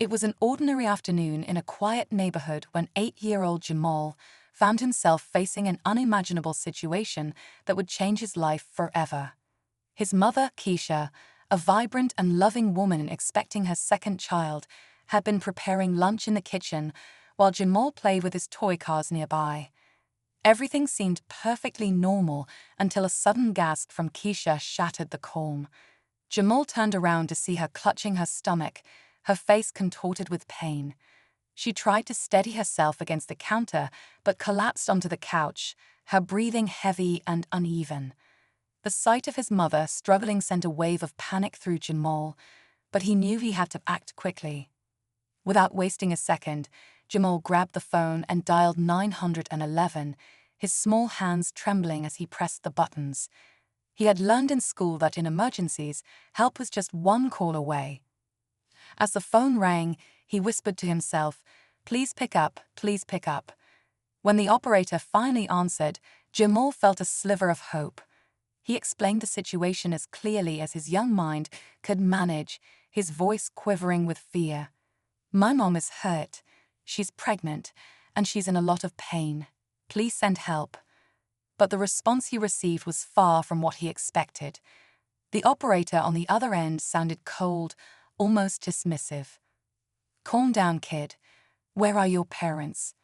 It was an ordinary afternoon in a quiet neighborhood when 8-year-old Jamal found himself facing an unimaginable situation that would change his life forever. His mother, Keisha, a vibrant and loving woman expecting her second child, had been preparing lunch in the kitchen while Jamal played with his toy cars nearby. Everything seemed perfectly normal until a sudden gasp from Keisha shattered the calm. Jamal turned around to see her clutching her stomach, her face contorted with pain. She tried to steady herself against the counter, but collapsed onto the couch, her breathing heavy and uneven. The sight of his mother struggling sent a wave of panic through Jamal, but he knew he had to act quickly. Without wasting a second, Jamal grabbed the phone and dialed 911, his small hands trembling as he pressed the buttons. He had learned in school that in emergencies, help was just one call away. As the phone rang, he whispered to himself, "Please pick up, please pick up." When the operator finally answered, Jamal felt a sliver of hope. He explained the situation as clearly as his young mind could manage, his voice quivering with fear. "My mom is hurt. She's pregnant, and she's in a lot of pain. Please send help." But the response he received was far from what he expected. The operator on the other end sounded cold, almost dismissive. "Calm down, kid. Where are your parents?"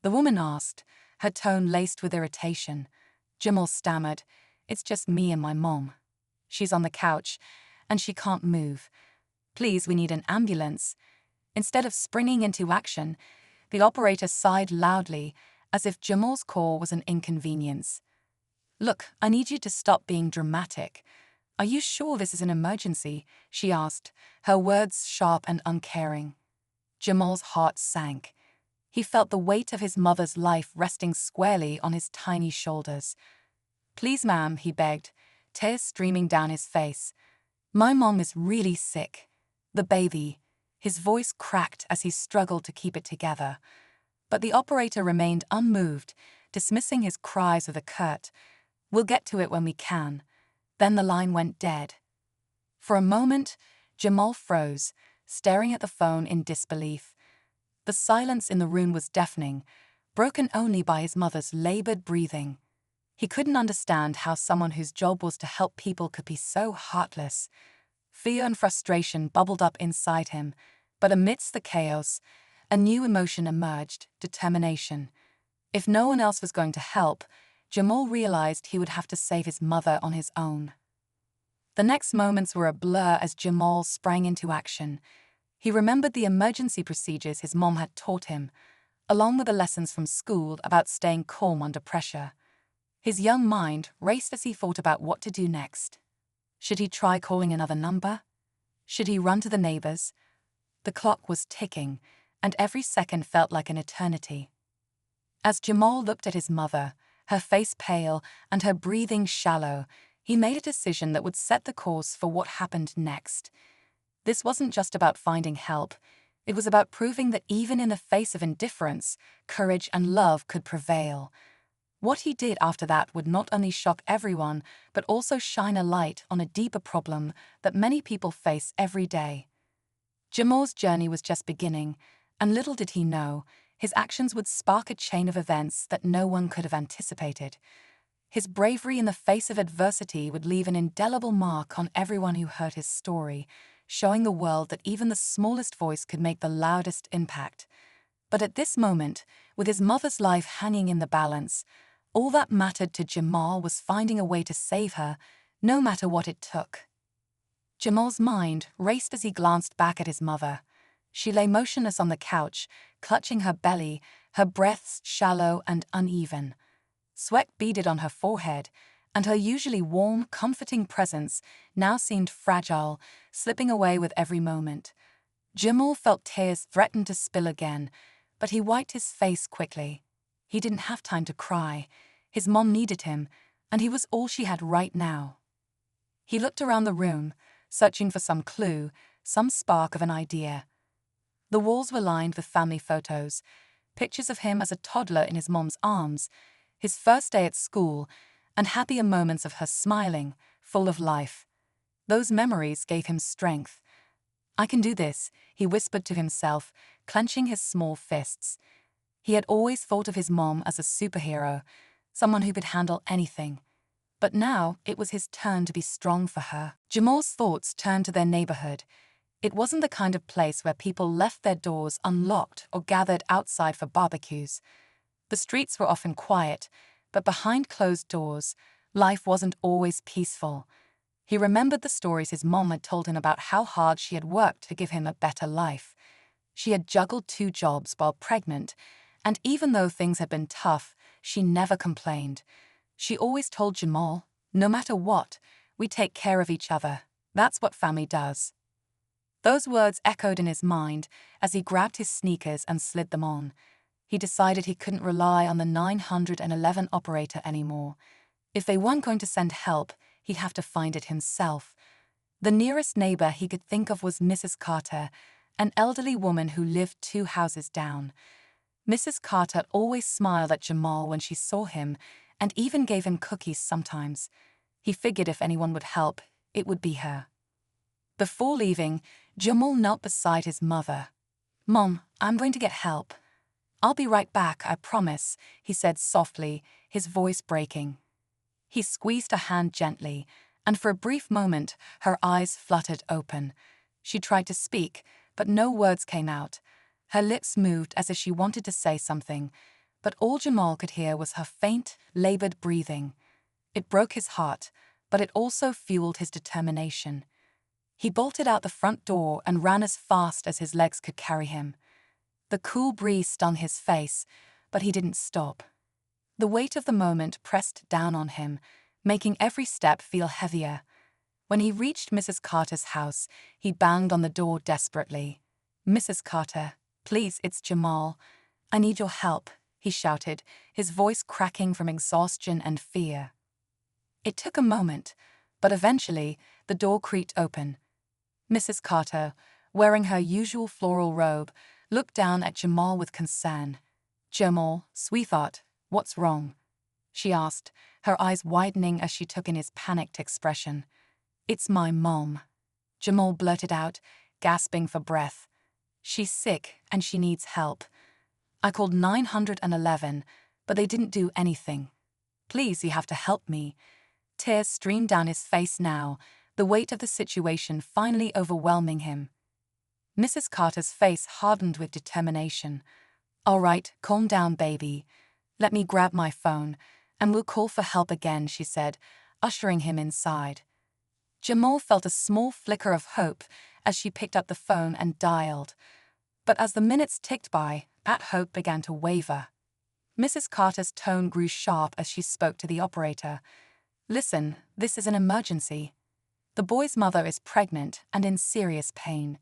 the woman asked, her tone laced with irritation. Jamal stammered, "It's just me and my mom. She's on the couch, and she can't move. Please, we need an ambulance." Instead of springing into action, the operator sighed loudly, as if Jamal's call was an inconvenience. "Look, I need you to stop being dramatic. Are you sure this is an emergency?" she asked, her words sharp and uncaring. Jamal's heart sank. He felt the weight of his mother's life resting squarely on his tiny shoulders. "Please, ma'am," he begged, tears streaming down his face. "My mom is really sick. The baby." His voice cracked as he struggled to keep it together. But the operator remained unmoved, dismissing his cries with a curt, "We'll get to it when we can." Then the line went dead. For a moment, Jamal froze, staring at the phone in disbelief. The silence in the room was deafening, broken only by his mother's labored breathing. He couldn't understand how someone whose job was to help people could be so heartless. Fear and frustration bubbled up inside him, but amidst the chaos, a new emotion emerged: determination. If no one else was going to help, Jamal realized he would have to save his mother on his own. The next moments were a blur as Jamal sprang into action. He remembered the emergency procedures his mom had taught him, along with the lessons from school about staying calm under pressure. His young mind raced as he thought about what to do next. Should he try calling another number? Should he run to the neighbors? The clock was ticking, and every second felt like an eternity. As Jamal looked at his mother, her face pale and her breathing shallow, he made a decision that would set the course for what happened next. This wasn't just about finding help. It was about proving that even in the face of indifference, courage and love could prevail. What he did after that would not only shock everyone, but also shine a light on a deeper problem that many people face every day. Jamal's journey was just beginning, and little did he know, his actions would spark a chain of events that no one could have anticipated. His bravery in the face of adversity would leave an indelible mark on everyone who heard his story, showing the world that even the smallest voice could make the loudest impact. But at this moment, with his mother's life hanging in the balance, all that mattered to Jamal was finding a way to save her, no matter what it took. Jamal's mind raced as he glanced back at his mother. She lay motionless on the couch, clutching her belly, her breaths shallow and uneven. Sweat beaded on her forehead, and her usually warm, comforting presence now seemed fragile, slipping away with every moment. Jamal felt tears threaten to spill again, but he wiped his face quickly. He didn't have time to cry. His mom needed him, and he was all she had right now. He looked around the room, searching for some clue, some spark of an idea. The walls were lined with family photos, pictures of him as a toddler in his mom's arms, his first day at school, and happier moments of her smiling, full of life. Those memories gave him strength. I can do this, he whispered to himself, clenching his small fists. He had always thought of his mom as a superhero, someone who could handle anything. But now it was his turn to be strong for her. Jamal's thoughts turned to their neighborhood. It wasn't the kind of place where people left their doors unlocked or gathered outside for barbecues. The streets were often quiet, but behind closed doors, life wasn't always peaceful. He remembered the stories his mom had told him about how hard she had worked to give him a better life. She had juggled 2 jobs while pregnant, and even though things had been tough, she never complained. She always told Jamal, no matter what, we take care of each other. That's what family does. Those words echoed in his mind as he grabbed his sneakers and slid them on. He decided he couldn't rely on the 911 operator anymore. If they weren't going to send help, he'd have to find it himself. The nearest neighbor he could think of was Mrs. Carter, an elderly woman who lived 2 houses down. Mrs. Carter always smiled at Jamal when she saw him and even gave him cookies sometimes. He figured if anyone would help, it would be her. Before leaving, Jamal knelt beside his mother. "Mom, I'm going to get help. I'll be right back, I promise," he said softly, his voice breaking. He squeezed her hand gently, and for a brief moment, her eyes fluttered open. She tried to speak, but no words came out. Her lips moved as if she wanted to say something, but all Jamal could hear was her faint, labored breathing. It broke his heart, but it also fueled his determination. He bolted out the front door and ran as fast as his legs could carry him. The cool breeze stung his face, but he didn't stop. The weight of the moment pressed down on him, making every step feel heavier. When he reached Mrs. Carter's house, he banged on the door desperately. "Mrs. Carter, please, it's Jamal. I need your help," he shouted, his voice cracking from exhaustion and fear. It took a moment, but eventually the door creaked open. Mrs. Carter, wearing her usual floral robe, looked down at Jamal with concern. "Jamal, sweetheart, what's wrong?" she asked, her eyes widening as she took in his panicked expression. "It's my mom," Jamal blurted out, gasping for breath. "She's sick and she needs help. I called 911, but they didn't do anything. Please, you have to help me." Tears streamed down his face now, the weight of the situation finally overwhelming him. Mrs. Carter's face hardened with determination. "All right, calm down, baby. Let me grab my phone, and we'll call for help again," she said, ushering him inside. Jamal felt a small flicker of hope as she picked up the phone and dialed. But as the minutes ticked by, that hope began to waver. Mrs. Carter's tone grew sharp as she spoke to the operator. "Listen, this is an emergency. The boy's mother is pregnant and in serious pain.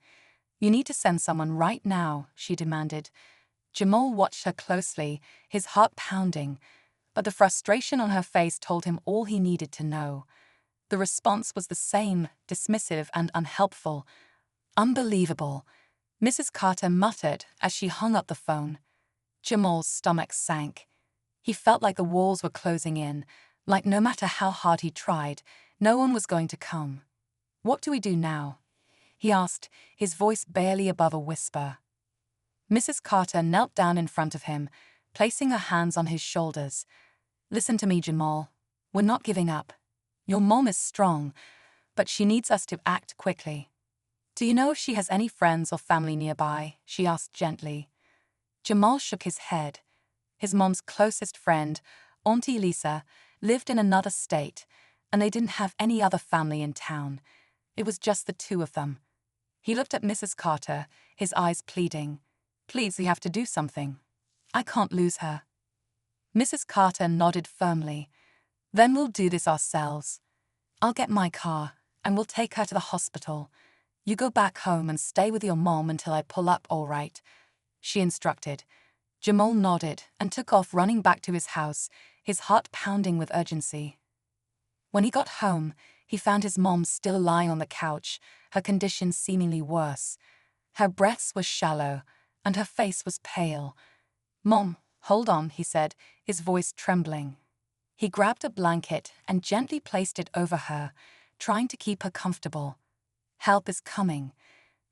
You need to send someone right now," she demanded. Jamal watched her closely, his heart pounding, but the frustration on her face told him all he needed to know. The response was the same, dismissive and unhelpful. "Unbelievable," Mrs. Carter muttered as she hung up the phone. Jamal's stomach sank. He felt like the walls were closing in, like no matter how hard he tried, no one was going to come. "What do we do now?" he asked, his voice barely above a whisper. Mrs. Carter knelt down in front of him, placing her hands on his shoulders. "Listen to me, Jamal. We're not giving up. Your mom is strong, but she needs us to act quickly. Do you know if she has any friends or family nearby?" she asked gently. Jamal shook his head. His mom's closest friend, Auntie Lisa, lived in another state, and they didn't have any other family in town. It was just the 2 of them. He looked at Mrs. Carter, his eyes pleading. "Please, we have to do something. I can't lose her." Mrs. Carter nodded firmly. "Then we'll do this ourselves. I'll get my car, and we'll take her to the hospital. You go back home and stay with your mom until I pull up, all right?" she instructed. Jamal nodded and took off, running back to his house, his heart pounding with urgency. When he got home, he found his mom still lying on the couch, her condition seemingly worse. Her breaths were shallow, and her face was pale. "Mom, hold on," he said, his voice trembling. He grabbed a blanket and gently placed it over her, trying to keep her comfortable. "Help is coming.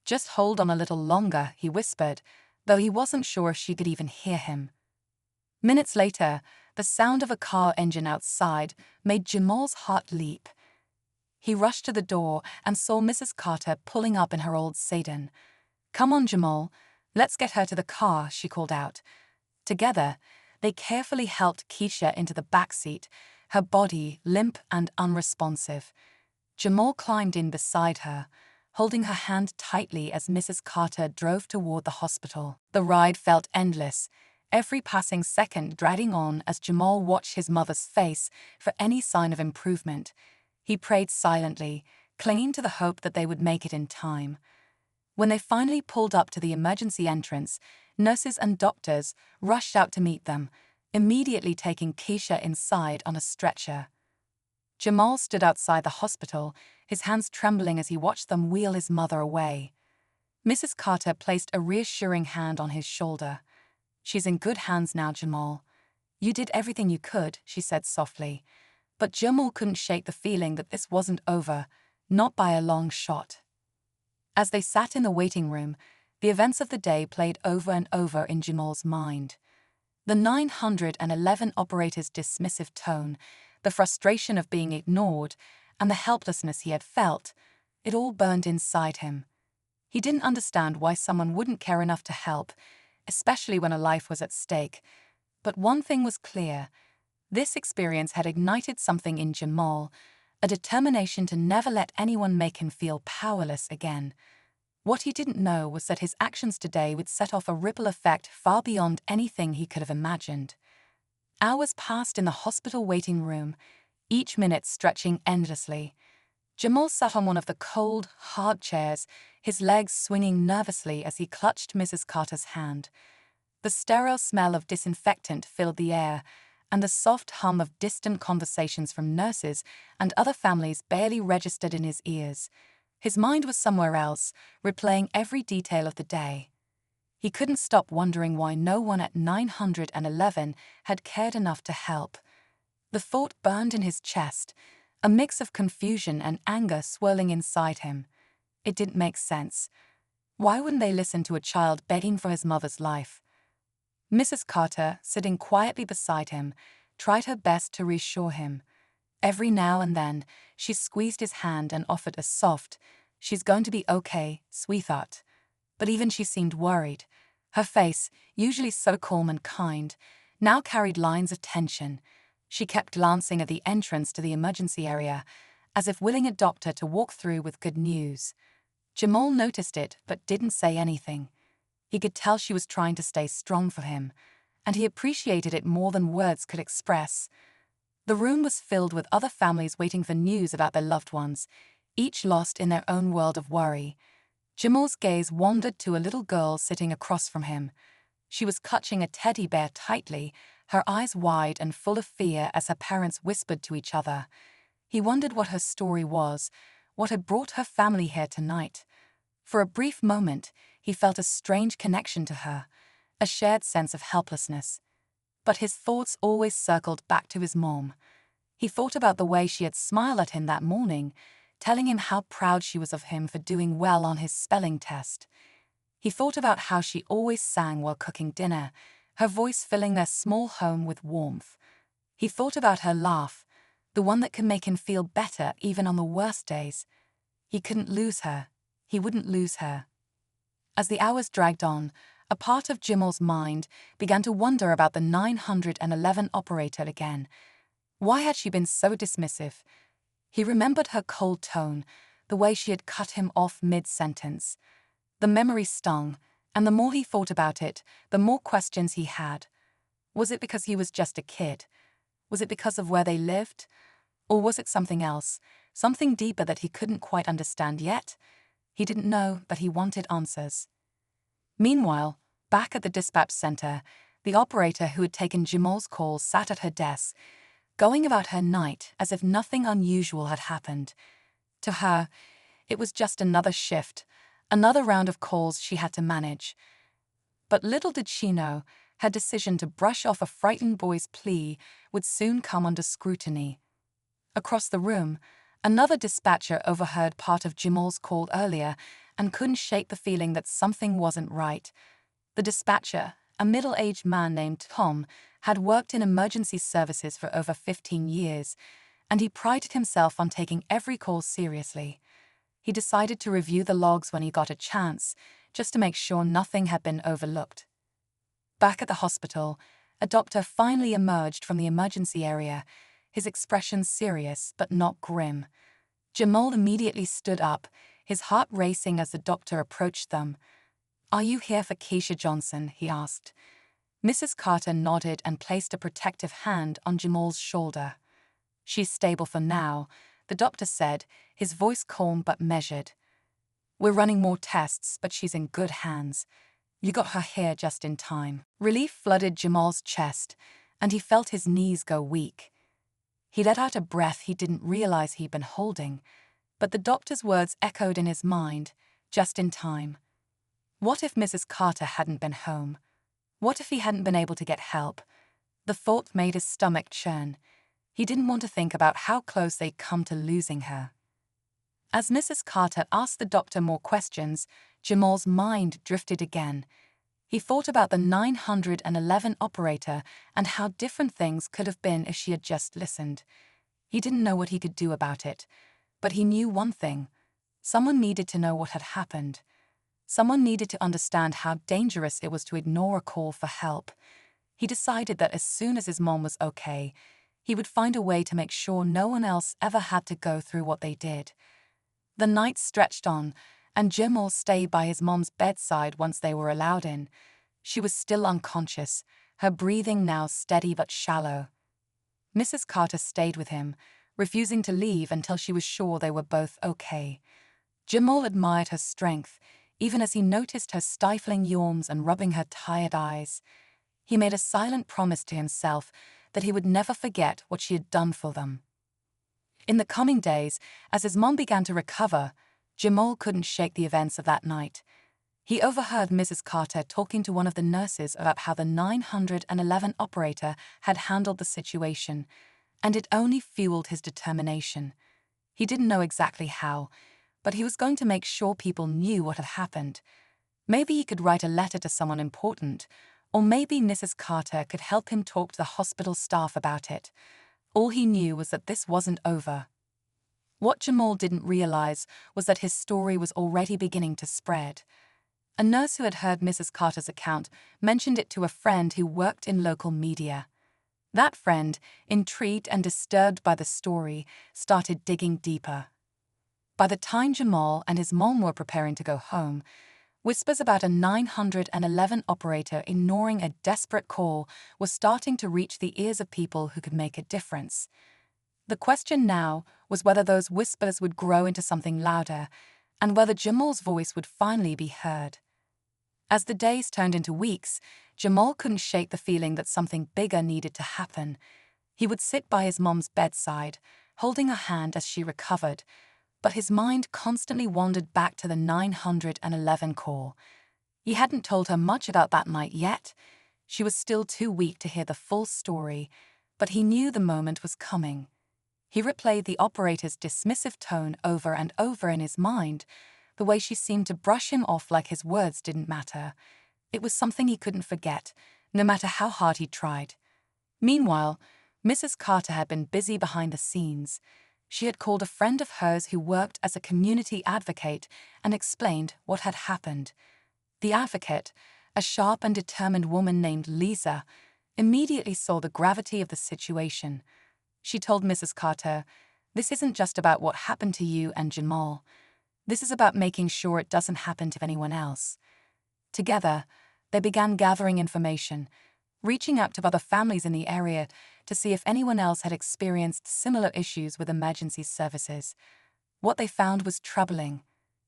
"Just hold on a little longer," he whispered, though he wasn't sure if she could even hear him. Minutes later, the sound of a car engine outside made Jamal's heart leap. He rushed to the door and saw Mrs. Carter pulling up in her old sedan. "Come on, Jamal. Let's get her to the car," she called out. Together, they carefully helped Keisha into the back seat, her body limp and unresponsive. Jamal climbed in beside her, holding her hand tightly as Mrs. Carter drove toward the hospital. The ride felt endless, every passing second dragging on as Jamal watched his mother's face for any sign of improvement. He prayed silently, clinging to the hope that they would make it in time. When they finally pulled up to the emergency entrance, nurses and doctors rushed out to meet them, immediately taking Keisha inside on a stretcher. Jamal stood outside the hospital, his hands trembling as he watched them wheel his mother away. Mrs. Carter placed a reassuring hand on his shoulder. "She's in good hands now, Jamal. You did everything you could," she said softly. But Jamal couldn't shake the feeling that this wasn't over, not by a long shot. As they sat in the waiting room, the events of the day played over and over in Jamal's mind. The 911 operator's dismissive tone, the frustration of being ignored, and the helplessness he had felt, it all burned inside him. He didn't understand why someone wouldn't care enough to help, especially when a life was at stake. But one thing was clear. This experience had ignited something in Jamal, a determination to never let anyone make him feel powerless again. What he didn't know was that his actions today would set off a ripple effect far beyond anything he could have imagined. Hours passed in the hospital waiting room, each minute stretching endlessly. Jamal sat on one of the cold, hard chairs, his legs swinging nervously as he clutched Mrs. Carter's hand. The sterile smell of disinfectant filled the air, and the soft hum of distant conversations from nurses and other families barely registered in his ears. His mind was somewhere else, replaying every detail of the day. He couldn't stop wondering why no one at 911 had cared enough to help. The thought burned in his chest, a mix of confusion and anger swirling inside him. It didn't make sense. Why wouldn't they listen to a child begging for his mother's life? Mrs. Carter, sitting quietly beside him, tried her best to reassure him. Every now and then, she squeezed his hand and offered a soft, "She's going to be okay, sweetheart." But even she seemed worried. Her face, usually so calm and kind, now carried lines of tension. She kept glancing at the entrance to the emergency area, as if willing a doctor to walk through with good news. Jamal noticed it but didn't say anything. He could tell she was trying to stay strong for him, and he appreciated it more than words could express. The room was filled with other families waiting for news about their loved ones, each lost in their own world of worry. Jamal's gaze wandered to a little girl sitting across from him. She was clutching a teddy bear tightly, her eyes wide and full of fear as her parents whispered to each other. He wondered what her story was, what had brought her family here tonight. For a brief moment, he felt a strange connection to her, a shared sense of helplessness. But his thoughts always circled back to his mom. He thought about the way she had smiled at him that morning, telling him how proud she was of him for doing well on his spelling test. He thought about how she always sang while cooking dinner, her voice filling their small home with warmth. He thought about her laugh, the one that could make him feel better even on the worst days. He couldn't lose her. He wouldn't lose her. As the hours dragged on, a part of Jamal's mind began to wonder about the 911 operator again. Why had she been so dismissive? He remembered her cold tone, the way she had cut him off mid-sentence. The memory stung, and the more he thought about it, the more questions he had. Was it because he was just a kid? Was it because of where they lived? Or was it something else, something deeper that he couldn't quite understand yet? He didn't know, but he wanted answers. Meanwhile, back at the dispatch center, the operator who had taken Jamal's call sat at her desk, going about her night as if nothing unusual had happened. To her, it was just another shift, another round of calls she had to manage. But little did she know, her decision to brush off a frightened boy's plea would soon come under scrutiny. Across the room, another dispatcher overheard part of Jamal's call earlier and couldn't shake the feeling that something wasn't right. The dispatcher, a middle-aged man named Tom, had worked in emergency services for over 15 years, and he prided himself on taking every call seriously. He decided to review the logs when he got a chance, just to make sure nothing had been overlooked. Back at the hospital, a doctor finally emerged from the emergency area, his expression serious but not grim. Jamal immediately stood up, his heart racing as the doctor approached them. "Are you here for Keisha Johnson?" he asked. Mrs. Carter nodded and placed a protective hand on Jamal's shoulder. "She's stable for now," the doctor said, his voice calm but measured. "We're running more tests, but she's in good hands. You got her here just in time." Relief flooded Jamal's chest, and he felt his knees go weak. He let out a breath he didn't realize he'd been holding, but the doctor's words echoed in his mind, just in time. What if Mrs. Carter hadn't been home? What if he hadn't been able to get help? The thought made his stomach churn. He didn't want to think about how close they'd come to losing her. As Mrs. Carter asked the doctor more questions, Jamal's mind drifted again. He thought about the 911 operator and how different things could have been if she had just listened. He didn't know what he could do about it, but he knew one thing. Someone needed to know what had happened. Someone needed to understand how dangerous it was to ignore a call for help. He decided that as soon as his mom was okay, he would find a way to make sure no one else ever had to go through what they did. The night stretched on, and Jamal stayed by his mom's bedside once they were allowed in. She was still unconscious, her breathing now steady but shallow. Mrs. Carter stayed with him, refusing to leave until she was sure they were both okay. Jamal admired her strength, even as he noticed her stifling yawns and rubbing her tired eyes. He made a silent promise to himself that he would never forget what she had done for them. In the coming days, as his mom began to recover, Jamal couldn't shake the events of that night. He overheard Mrs. Carter talking to one of the nurses about how the 911 operator had handled the situation, and it only fueled his determination. He didn't know exactly how, but he was going to make sure people knew what had happened. Maybe he could write a letter to someone important, or maybe Mrs. Carter could help him talk to the hospital staff about it. All he knew was that this wasn't over. What Jamal didn't realize was that his story was already beginning to spread. A nurse who had heard Mrs. Carter's account mentioned it to a friend who worked in local media. That friend, intrigued and disturbed by the story, started digging deeper. By the time Jamal and his mom were preparing to go home, whispers about a 911 operator ignoring a desperate call were starting to reach the ears of people who could make a difference. The question now was whether those whispers would grow into something louder, and whether Jamal's voice would finally be heard. As the days turned into weeks, Jamal couldn't shake the feeling that something bigger needed to happen. He would sit by his mom's bedside, holding her hand as she recovered, but his mind constantly wandered back to the 911 call. He hadn't told her much about that night yet. She was still too weak to hear the full story, but he knew the moment was coming. He replayed the operator's dismissive tone over and over in his mind, the way she seemed to brush him off like his words didn't matter. It was something he couldn't forget, no matter how hard he tried. Meanwhile, Mrs. Carter had been busy behind the scenes. She had called a friend of hers who worked as a community advocate and explained what had happened. The advocate, a sharp and determined woman named Lisa, immediately saw the gravity of the situation. She told Mrs. Carter, "This isn't just about what happened to you and Jamal. This is about making sure it doesn't happen to anyone else." Together, they began gathering information, reaching out to other families in the area to see if anyone else had experienced similar issues with emergency services. What they found was troubling.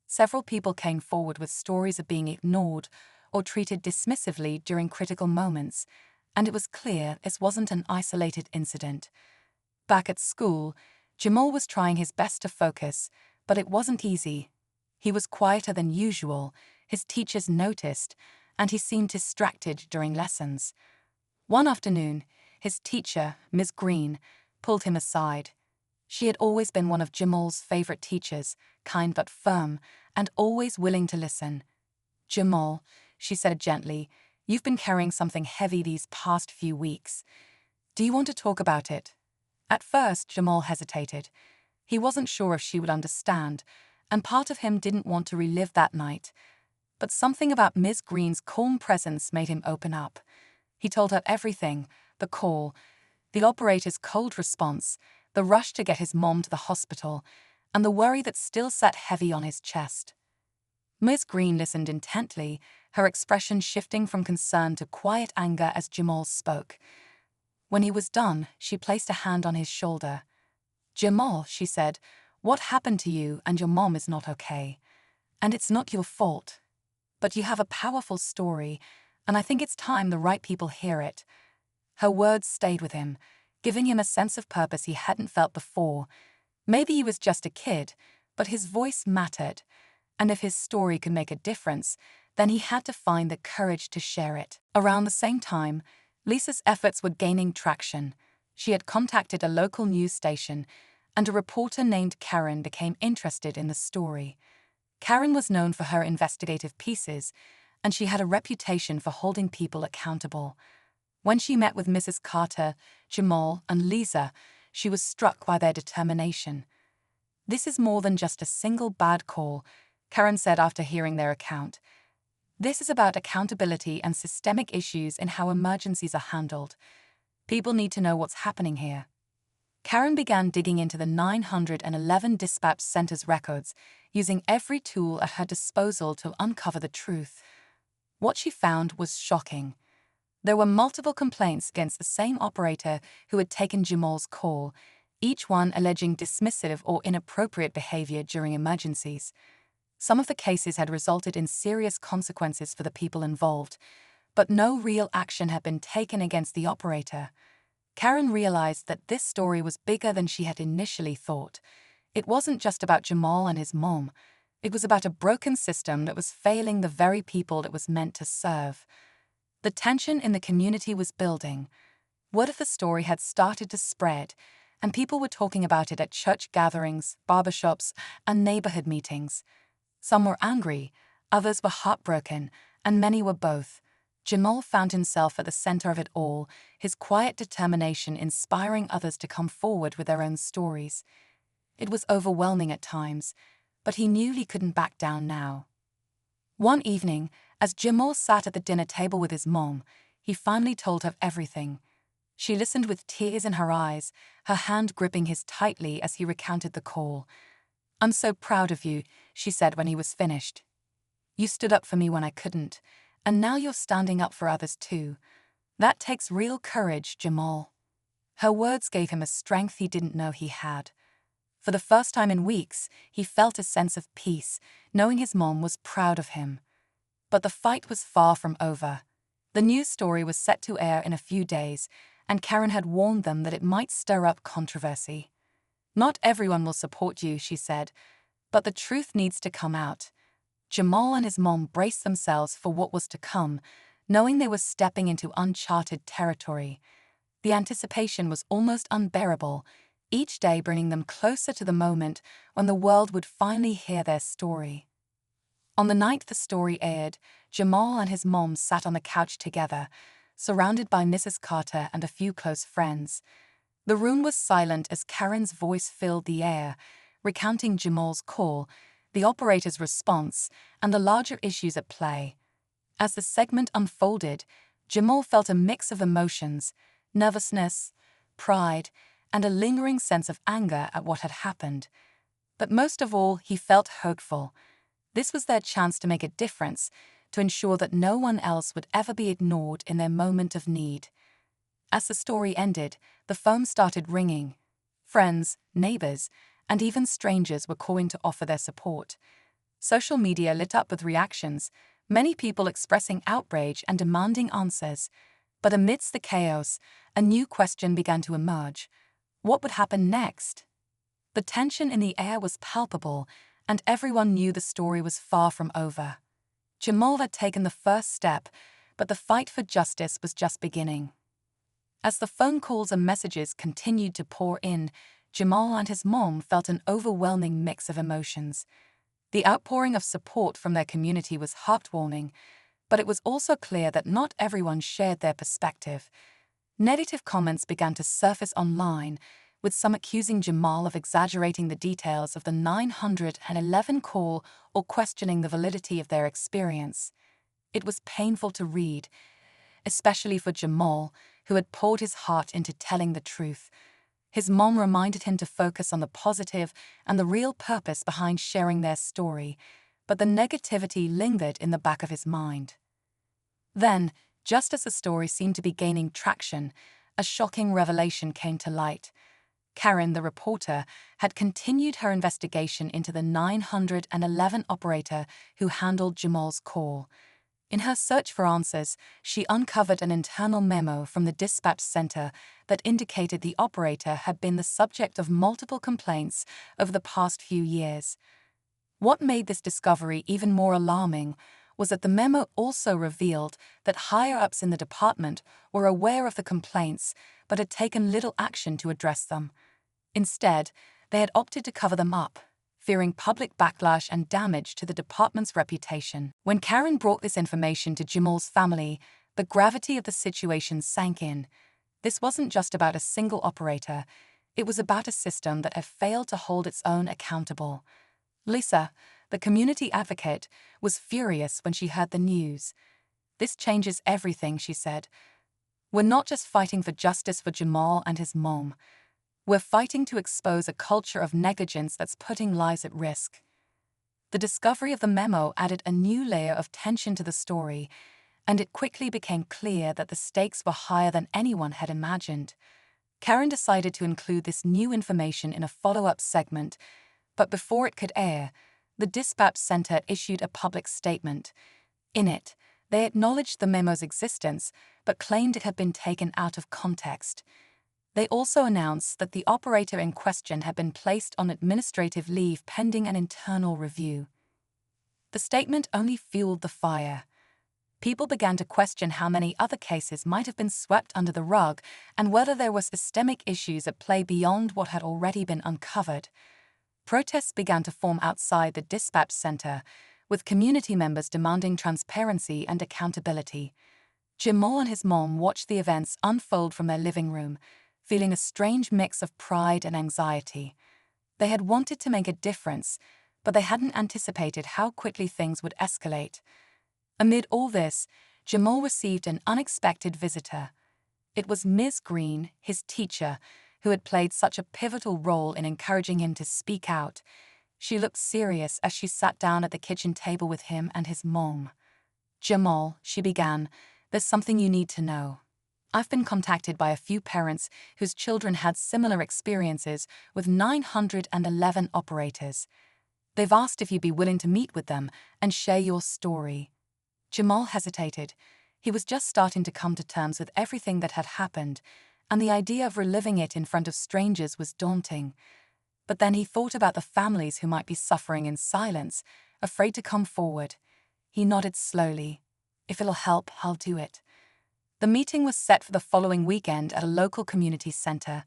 Several people came forward with stories of being ignored or treated dismissively during critical moments, and it was clear this wasn't an isolated incident. Back at school, Jamal was trying his best to focus, but it wasn't easy. He was quieter than usual, his teachers noticed, and he seemed distracted during lessons. One afternoon, his teacher, Ms. Green, pulled him aside. She had always been one of Jamal's favorite teachers, kind but firm, and always willing to listen. "Jamal," she said gently, "you've been carrying something heavy these past few weeks. Do you want to talk about it?" At first, Jamal hesitated. He wasn't sure if she would understand, and part of him didn't want to relive that night. But something about Ms. Green's calm presence made him open up. He told her everything: the call, the operator's cold response, the rush to get his mom to the hospital, and the worry that still sat heavy on his chest. Ms. Green listened intently, her expression shifting from concern to quiet anger as Jamal spoke. When he was done, she placed a hand on his shoulder. "Jamal," she said, "what happened to you and your mom is not okay. And it's not your fault. But you have a powerful story, and I think it's time the right people hear it." Her words stayed with him, giving him a sense of purpose he hadn't felt before. Maybe he was just a kid, but his voice mattered, and if his story could make a difference, then he had to find the courage to share it. Around the same time, Lisa's efforts were gaining traction. She had contacted a local news station, and a reporter named Karen became interested in the story. Karen was known for her investigative pieces, and she had a reputation for holding people accountable. When she met with Mrs. Carter, Jamal, and Lisa, she was struck by their determination. "This is more than just a single bad call," Karen said after hearing their account. "This is about accountability and systemic issues in how emergencies are handled. People need to know what's happening here." Karen began digging into the 911 dispatch center's records, using every tool at her disposal to uncover the truth. What she found was shocking. There were multiple complaints against the same operator who had taken Jamal's call, each one alleging dismissive or inappropriate behavior during emergencies. Some of the cases had resulted in serious consequences for the people involved, but no real action had been taken against the operator. Karen realized that this story was bigger than she had initially thought. It wasn't just about Jamal and his mom. It was about a broken system that was failing the very people it was meant to serve. The tension in the community was building. Word of the story had started to spread, and people were talking about it at church gatherings, barbershops, and neighborhood meetings. Some were angry, others were heartbroken, and many were both. Jamal found himself at the center of it all, his quiet determination inspiring others to come forward with their own stories. It was overwhelming at times, but he knew he couldn't back down now. One evening, as Jamal sat at the dinner table with his mom, he finally told her everything. She listened with tears in her eyes, her hand gripping his tightly as he recounted the call. "I'm so proud of you," she said when he was finished. "You stood up for me when I couldn't, and now you're standing up for others too. That takes real courage, Jamal." Her words gave him a strength he didn't know he had. For the first time in weeks, he felt a sense of peace, knowing his mom was proud of him. But the fight was far from over. The news story was set to air in a few days, and Karen had warned them that it might stir up controversy. "Not everyone will support you," she said, "but the truth needs to come out." Jamal and his mom braced themselves for what was to come, knowing they were stepping into uncharted territory. The anticipation was almost unbearable, each day bringing them closer to the moment when the world would finally hear their story. On the night the story aired, Jamal and his mom sat on the couch together, surrounded by Mrs. Carter and a few close friends. The room was silent as Karen's voice filled the air, recounting Jamal's call, the operator's response, and the larger issues at play. As the segment unfolded, Jamal felt a mix of emotions: nervousness, pride, and a lingering sense of anger at what had happened. But most of all, he felt hopeful. This was their chance to make a difference, to ensure that no one else would ever be ignored in their moment of need. As the story ended, the phone started ringing. Friends, neighbors, and even strangers were calling to offer their support. Social media lit up with reactions, many people expressing outrage and demanding answers. But amidst the chaos, a new question began to emerge. What would happen next? The tension in the air was palpable, and everyone knew the story was far from over. Jamal had taken the first step, but the fight for justice was just beginning. As the phone calls and messages continued to pour in, Jamal and his mom felt an overwhelming mix of emotions. The outpouring of support from their community was heartwarming, but it was also clear that not everyone shared their perspective. Negative comments began to surface online, with some accusing Jamal of exaggerating the details of the 911 call or questioning the validity of their experience. It was painful to read, especially for Jamal, who had poured his heart into telling the truth. His mom reminded him to focus on the positive and the real purpose behind sharing their story, but the negativity lingered in the back of his mind. Then, just as the story seemed to be gaining traction, a shocking revelation came to light. Karen, the reporter, had continued her investigation into the 911 operator who handled Jamal's call. In her search for answers, she uncovered an internal memo from the dispatch center that indicated the operator had been the subject of multiple complaints over the past few years. What made this discovery even more alarming was that the memo also revealed that higher-ups in the department were aware of the complaints but had taken little action to address them. Instead, they had opted to cover them up, fearing public backlash and damage to the department's reputation. When Karen brought this information to Jamal's family, the gravity of the situation sank in. This wasn't just about a single operator, it was about a system that had failed to hold its own accountable. Lisa, the community advocate, was furious when she heard the news. "This changes everything," she said. "We're not just fighting for justice for Jamal and his mom. We're fighting to expose a culture of negligence that's putting lives at risk." The discovery of the memo added a new layer of tension to the story, and it quickly became clear that the stakes were higher than anyone had imagined. Karen decided to include this new information in a follow-up segment, but before it could air, the dispatch center issued a public statement. In it, they acknowledged the memo's existence, but claimed it had been taken out of context. They also announced that the operator in question had been placed on administrative leave pending an internal review. The statement only fueled the fire. People began to question how many other cases might have been swept under the rug and whether there were systemic issues at play beyond what had already been uncovered. Protests began to form outside the dispatch center, with community members demanding transparency and accountability. Jamal and his mom watched the events unfold from their living room, feeling a strange mix of pride and anxiety. They had wanted to make a difference, but they hadn't anticipated how quickly things would escalate. Amid all this, Jamal received an unexpected visitor. It was Ms. Green, his teacher, who had played such a pivotal role in encouraging him to speak out. She looked serious as she sat down at the kitchen table with him and his mom. "Jamal," she began, "there's something you need to know. I've been contacted by a few parents whose children had similar experiences with 911 operators. They've asked if you'd be willing to meet with them and share your story." Jamal hesitated. He was just starting to come to terms with everything that had happened, and the idea of reliving it in front of strangers was daunting. But then he thought about the families who might be suffering in silence, afraid to come forward. He nodded slowly. "If it'll help, I'll do it." The meeting was set for the following weekend at a local community center.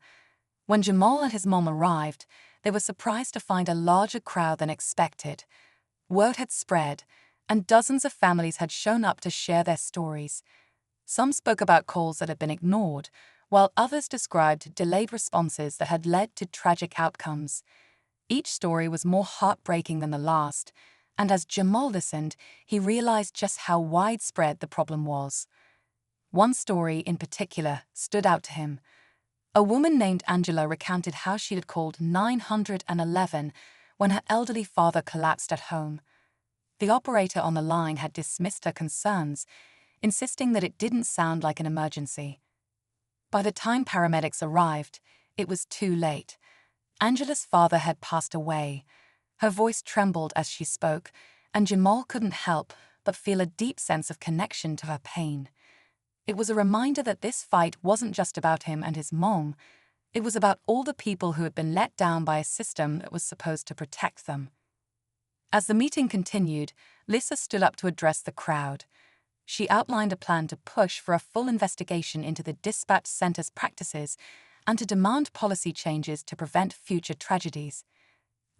When Jamal and his mom arrived, they were surprised to find a larger crowd than expected. Word had spread, and dozens of families had shown up to share their stories. Some spoke about calls that had been ignored, while others described delayed responses that had led to tragic outcomes. Each story was more heartbreaking than the last, and as Jamal listened, he realized just how widespread the problem was. One story in particular stood out to him. A woman named Angela recounted how she had called 911 when her elderly father collapsed at home. The operator on the line had dismissed her concerns, insisting that it didn't sound like an emergency. By the time paramedics arrived, it was too late. Angela's father had passed away. Her voice trembled as she spoke, and Jamal couldn't help but feel a deep sense of connection to her pain. It was a reminder that this fight wasn't just about him and his mom. It was about all the people who had been let down by a system that was supposed to protect them. As the meeting continued, Lisa stood up to address the crowd. She outlined a plan to push for a full investigation into the dispatch center's practices and to demand policy changes to prevent future tragedies.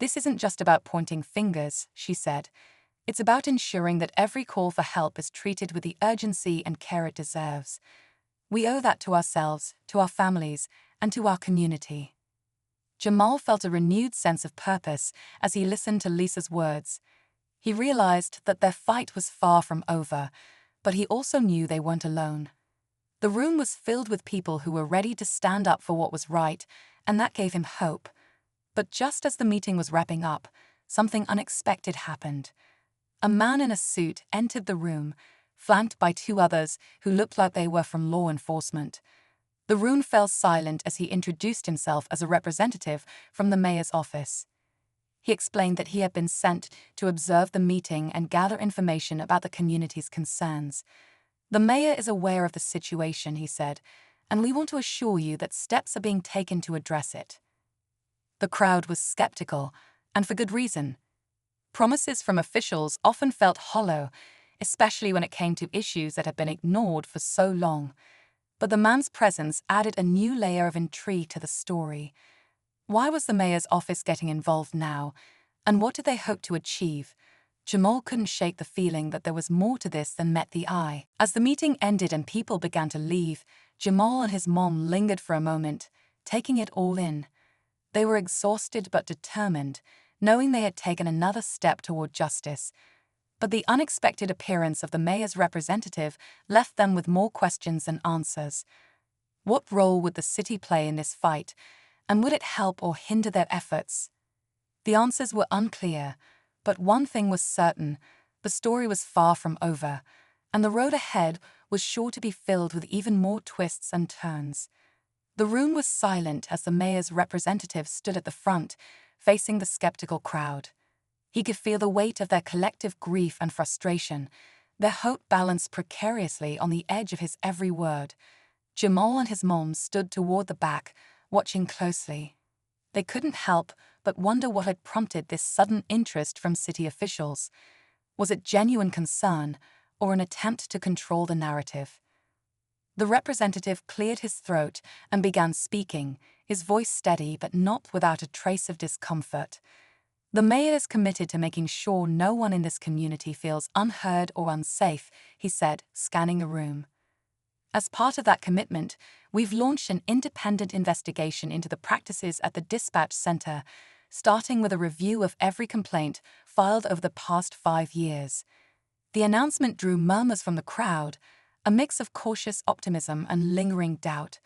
"This isn't just about pointing fingers," she said. "It's about ensuring that every call for help is treated with the urgency and care it deserves. We owe that to ourselves, to our families, and to our community." Jamal felt a renewed sense of purpose as he listened to Lisa's words. He realized that their fight was far from over, but he also knew they weren't alone. The room was filled with people who were ready to stand up for what was right, and that gave him hope. But just as the meeting was wrapping up, something unexpected happened. A man in a suit entered the room, flanked by two others who looked like they were from law enforcement. The room fell silent as he introduced himself as a representative from the mayor's office. He explained that he had been sent to observe the meeting and gather information about the community's concerns. "The mayor is aware of the situation," he said, "and we want to assure you that steps are being taken to address it." The crowd was skeptical, and for good reason. Promises from officials often felt hollow, especially when it came to issues that had been ignored for so long. But the man's presence added a new layer of intrigue to the story. Why was the mayor's office getting involved now, and what did they hope to achieve? Jamal couldn't shake the feeling that there was more to this than met the eye. As the meeting ended and people began to leave, Jamal and his mom lingered for a moment, taking it all in. They were exhausted but determined, knowing they had taken another step toward justice. But the unexpected appearance of the mayor's representative left them with more questions than answers. What role would the city play in this fight, and would it help or hinder their efforts? The answers were unclear, but one thing was certain: the story was far from over, and the road ahead was sure to be filled with even more twists and turns. The room was silent as the mayor's representative stood at the front, facing the skeptical crowd. He could feel the weight of their collective grief and frustration, their hope balanced precariously on the edge of his every word. Jamal and his mom stood toward the back, watching closely. They couldn't help but wonder what had prompted this sudden interest from city officials. Was it genuine concern, or an attempt to control the narrative? The representative cleared his throat and began speaking, his voice steady but not without a trace of discomfort. "The mayor is committed to making sure no one in this community feels unheard or unsafe," he said, scanning the room. "As part of that commitment, we've launched an independent investigation into the practices at the dispatch center, starting with a review of every complaint filed over the past 5 years." The announcement drew murmurs from the crowd, a mix of cautious optimism and lingering doubt.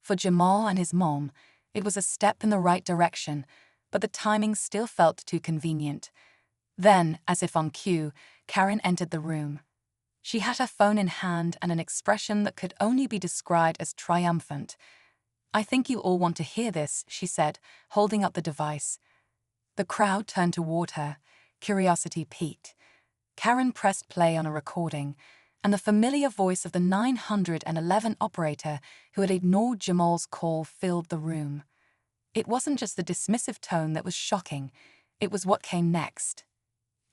For Jamal and his mom, it was a step in the right direction, but the timing still felt too convenient. Then, as if on cue, Karen entered the room. She had her phone in hand and an expression that could only be described as triumphant. "I think you all want to hear this," she said, holding up the device. The crowd turned toward her, curiosity piqued. Karen pressed play on a recording, and the familiar voice of the 911 operator who had ignored Jamal's call filled the room. It wasn't just the dismissive tone that was shocking, it was what came next.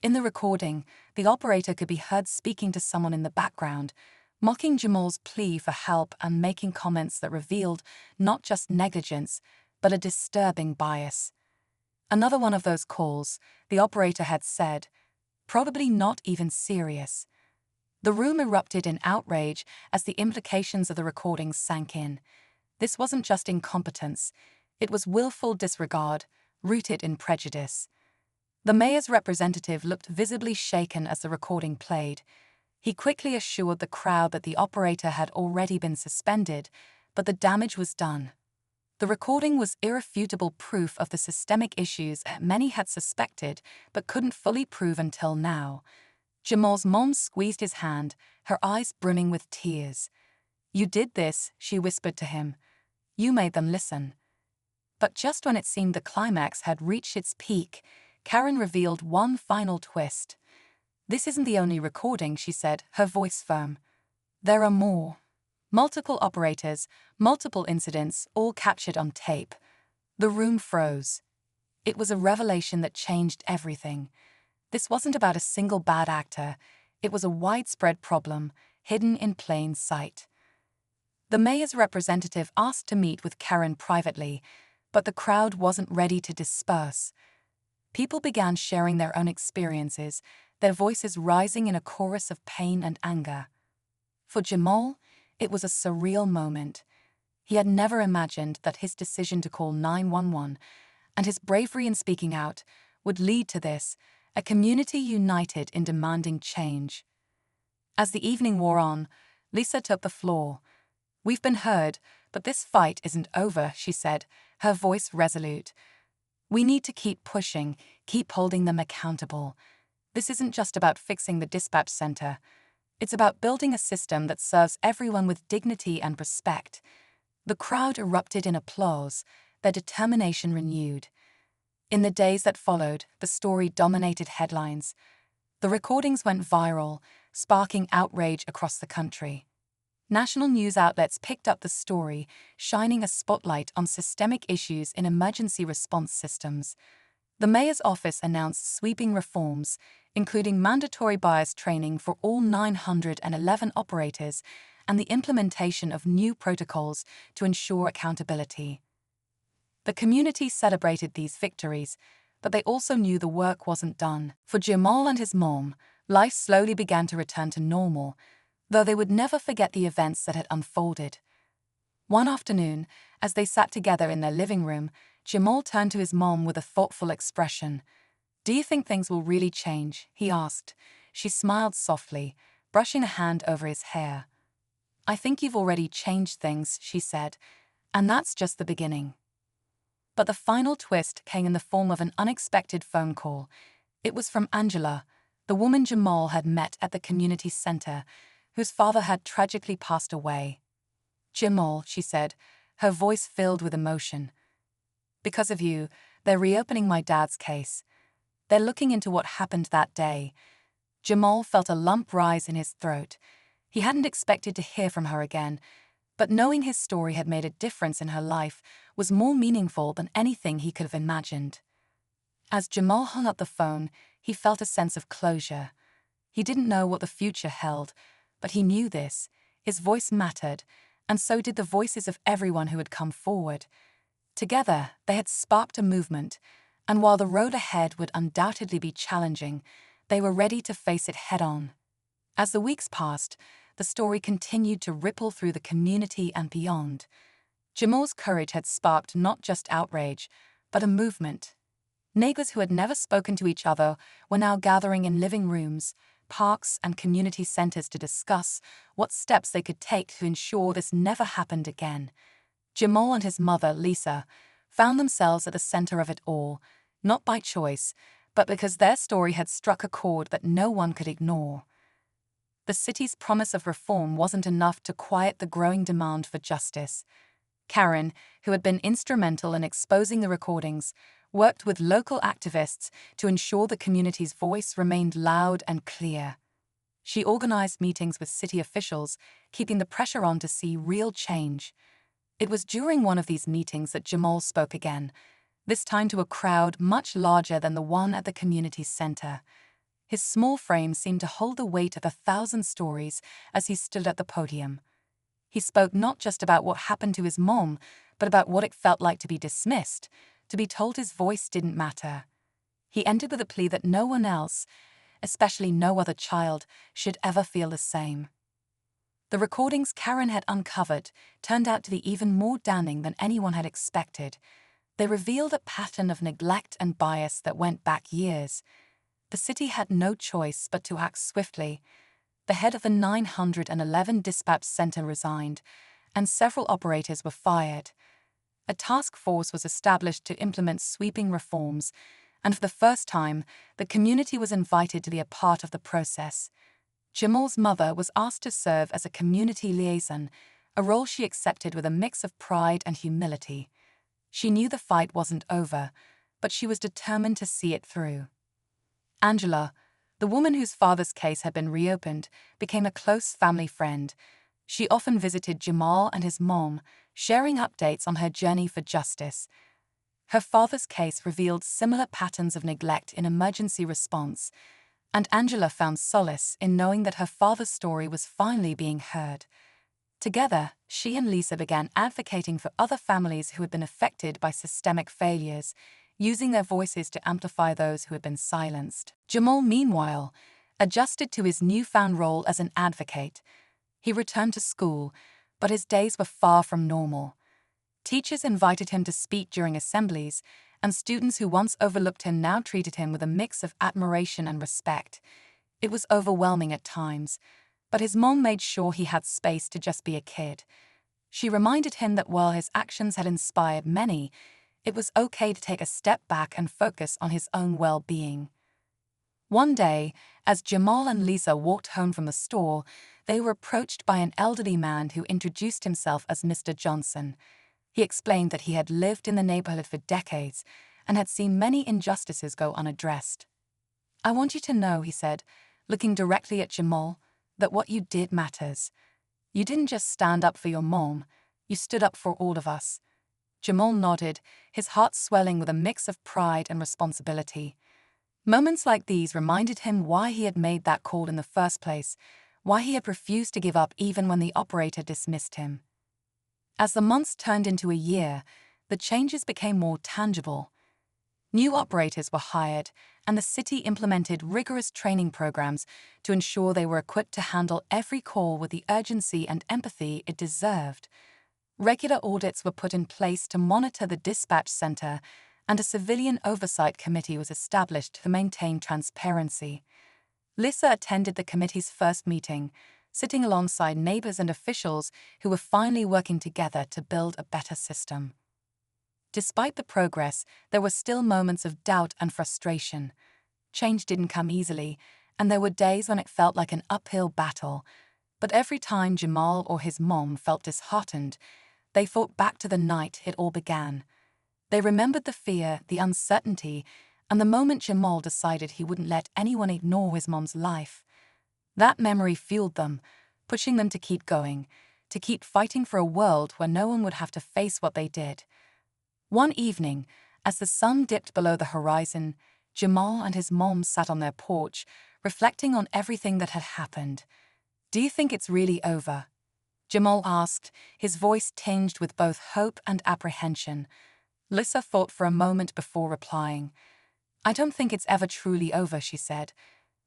In the recording, the operator could be heard speaking to someone in the background, mocking Jamal's plea for help and making comments that revealed not just negligence, but a disturbing bias. Another one of those calls, the operator had said, "Probably not even serious." The room erupted in outrage as the implications of the recording sank in. This wasn't just incompetence, it was willful disregard, rooted in prejudice. The mayor's representative looked visibly shaken as the recording played. He quickly assured the crowd that the operator had already been suspended, but the damage was done. The recording was irrefutable proof of the systemic issues many had suspected but couldn't fully prove until now. Jamal's mom squeezed his hand, her eyes brimming with tears. "You did this," she whispered to him. "You made them listen." But just when it seemed the climax had reached its peak, Karen revealed one final twist. "This isn't the only recording," she said, her voice firm. "There are more. Multiple operators, multiple incidents, all captured on tape." The room froze. It was a revelation that changed everything. This wasn't about a single bad actor. It was a widespread problem, hidden in plain sight. The mayor's representative asked to meet with Karen privately, but the crowd wasn't ready to disperse. People began sharing their own experiences, their voices rising in a chorus of pain and anger. For Jamal, it was a surreal moment. He had never imagined that his decision to call 911 and his bravery in speaking out would lead to this, a community united in demanding change. As the evening wore on, Lisa took the floor. "We've been heard, but this fight isn't over," she said, her voice resolute. "We need to keep pushing, keep holding them accountable. This isn't just about fixing the dispatch center. It's about building a system that serves everyone with dignity and respect." The crowd erupted in applause, their determination renewed. In the days that followed, the story dominated headlines. The recordings went viral, sparking outrage across the country. National news outlets picked up the story, shining a spotlight on systemic issues in emergency response systems. The mayor's office announced sweeping reforms, including mandatory bias training for all 911 operators and the implementation of new protocols to ensure accountability. The community celebrated these victories, but they also knew the work wasn't done. For Jamal and his mom, life slowly began to return to normal, though they would never forget the events that had unfolded. One afternoon, as they sat together in their living room, Jamal turned to his mom with a thoughtful expression. "Do you think things will really change?" he asked. She smiled softly, brushing a hand over his hair. "I think you've already changed things," she said, "and that's just the beginning." But the final twist came in the form of an unexpected phone call. It was from Angela, the woman Jamal had met at the community center, whose father had tragically passed away. "Jamal," she said, her voice filled with emotion. "Because of you, they're reopening my dad's case. They're looking into what happened that day." Jamal felt a lump rise in his throat. He hadn't expected to hear from her again, but knowing his story had made a difference in her life was more meaningful than anything he could have imagined. As Jamal hung up the phone, he felt a sense of closure. He didn't know what the future held, but he knew this. His voice mattered, and so did the voices of everyone who had come forward. Together, they had sparked a movement, and while the road ahead would undoubtedly be challenging, they were ready to face it head-on. As the weeks passed, the story continued to ripple through the community and beyond. Jamal's courage had sparked not just outrage, but a movement. Neighbors who had never spoken to each other were now gathering in living rooms, parks, and community centers to discuss what steps they could take to ensure this never happened again. Jamal and his mother, Lisa, found themselves at the center of it all, not by choice, but because their story had struck a chord that no one could ignore. The city's promise of reform wasn't enough to quiet the growing demand for justice. Karen, who had been instrumental in exposing the recordings, worked with local activists to ensure the community's voice remained loud and clear. She organized meetings with city officials, keeping the pressure on to see real change. It was during one of these meetings that Jamal spoke again, this time to a crowd much larger than the one at the community center. His small frame seemed to hold the weight of 1,000 stories as he stood at the podium. He spoke not just about what happened to his mom, but about what it felt like to be dismissed, to be told his voice didn't matter. He ended with a plea that no one else, especially no other child, should ever feel the same. The recordings Karen had uncovered turned out to be even more damning than anyone had expected. They revealed a pattern of neglect and bias that went back years. The city had no choice but to act swiftly. The head of the 911 dispatch center resigned, and several operators were fired. A task force was established to implement sweeping reforms, and for the first time, the community was invited to be a part of the process. Jamal's mother was asked to serve as a community liaison, a role she accepted with a mix of pride and humility. She knew the fight wasn't over, but she was determined to see it through. Angela, the woman whose father's case had been reopened, became a close family friend. She often visited Jamal and his mom, sharing updates on her journey for justice. Her father's case revealed similar patterns of neglect in emergency response, and Angela found solace in knowing that her father's story was finally being heard. Together, she and Lisa began advocating for other families who had been affected by systemic failures, using their voices to amplify those who had been silenced. Jamal, meanwhile, adjusted to his newfound role as an advocate. He returned to school, but his days were far from normal. Teachers invited him to speak during assemblies, and students who once overlooked him now treated him with a mix of admiration and respect. It was overwhelming at times, but his mom made sure he had space to just be a kid. She reminded him that while his actions had inspired many, it was okay to take a step back and focus on his own well-being. One day, as Jamal and Lisa walked home from the store, they were approached by an elderly man who introduced himself as Mr. Johnson. He explained that he had lived in the neighborhood for decades and had seen many injustices go unaddressed. "I want you to know," he said, looking directly at Jamal, "that what you did matters. You didn't just stand up for your mom, you stood up for all of us." Jamal nodded, his heart swelling with a mix of pride and responsibility. Moments like these reminded him why he had made that call in the first place, why he had refused to give up even when the operator dismissed him. As the months turned into a year, the changes became more tangible. New operators were hired, and the city implemented rigorous training programs to ensure they were equipped to handle every call with the urgency and empathy it deserved. Regular audits were put in place to monitor the dispatch center, and a civilian oversight committee was established to maintain transparency. Lisa attended the committee's first meeting, sitting alongside neighbors and officials who were finally working together to build a better system. Despite the progress, there were still moments of doubt and frustration. Change didn't come easily, and there were days when it felt like an uphill battle. But every time Jamal or his mom felt disheartened, they thought back to the night it all began. They remembered the fear, the uncertainty, and the moment Jamal decided he wouldn't let anyone ignore his mom's life. That memory fueled them, pushing them to keep going, to keep fighting for a world where no one would have to face what they did. One evening, as the sun dipped below the horizon, Jamal and his mom sat on their porch, reflecting on everything that had happened. "Do you think it's really over?" Jamal asked, his voice tinged with both hope and apprehension. Lisa thought for a moment before replying. "I don't think it's ever truly over," she said.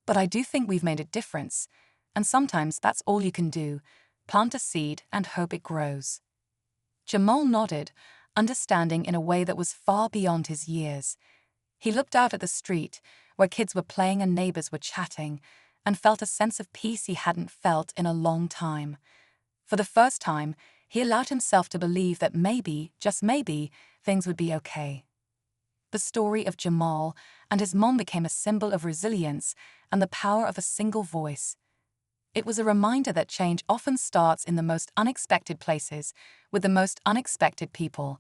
"But I do think we've made a difference. And sometimes that's all you can do, plant a seed and hope it grows." Jamal nodded, understanding in a way that was far beyond his years. He looked out at the street, where kids were playing and neighbors were chatting, and felt a sense of peace he hadn't felt in a long time. For the first time, he allowed himself to believe that maybe, just maybe, things would be okay. The story of Jamal and his mom became a symbol of resilience and the power of a single voice. It was a reminder that change often starts in the most unexpected places, with the most unexpected people.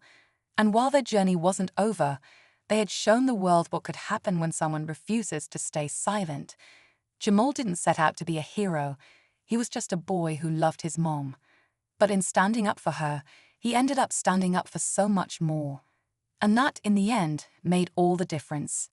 And while their journey wasn't over, they had shown the world what could happen when someone refuses to stay silent. Jamal didn't set out to be a hero. He was just a boy who loved his mom. But in standing up for her, he ended up standing up for so much more. And that, in the end, made all the difference.